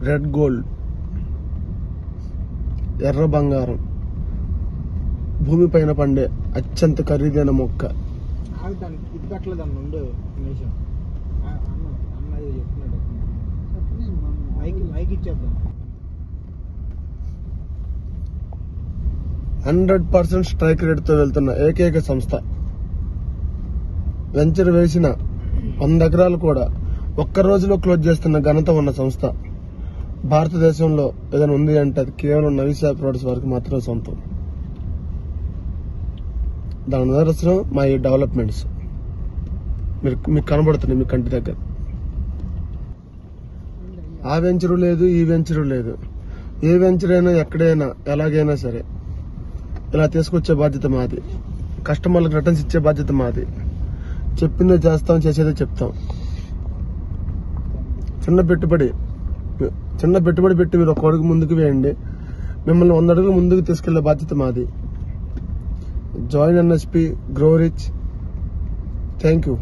Red gold, ఎర్ర బంగారం, భూమి పైన పండే అత్యంత ఖరీదైన మొక్క. ఇది పెట్టలేదన్న ఉండు నిమిషం, అన్న చెప్తున్నాడు, మైక్ ఇచ్చేద్దాం. 100% స్ట్రైక్ రేట్ తో వెళ్తున్న ఏకైక సంస్థ. వెంచర్ వేసిన 100 ఎకరాలు కూడా ఒక్క రోజులో క్లోజ్ చేస్తున్న ఘనత ఉన్న సంస్థ. భారతదేశంలో ఏదైనా ఉంది అంటే అది కేవలం నవీసా ప్రొడక్ట్స్ వారికి మాత్రమే సొంతం. దాని నిదర్శనం మా ఈ డెవలప్మెంట్స్ మీకు కనబడుతున్నాయి మీ కంటి దగ్గర. ఆ వెంచరు లేదు, ఈ వెంచరు లేదు. ఏ వెంచర్ అయినా ఎక్కడైనా ఎలాగైనా సరే ఇలా తీసుకొచ్చే బాధ్యత మాది. కస్టమర్లకు రిటర్న్స్ ఇచ్చే బాధ్యత మాది. చెప్పిందే చేస్తాం, చేసేదే చెప్తాం. చిన్న పెట్టుబడి పెట్టి మీరు ఒక అడుగు ముందుకు వేయండి, మిమ్మల్ని 100 అడుగులు ముందుకు తీసుకెళ్లే బాధ్యత మాది. Join NSP, grow rich. Thank you.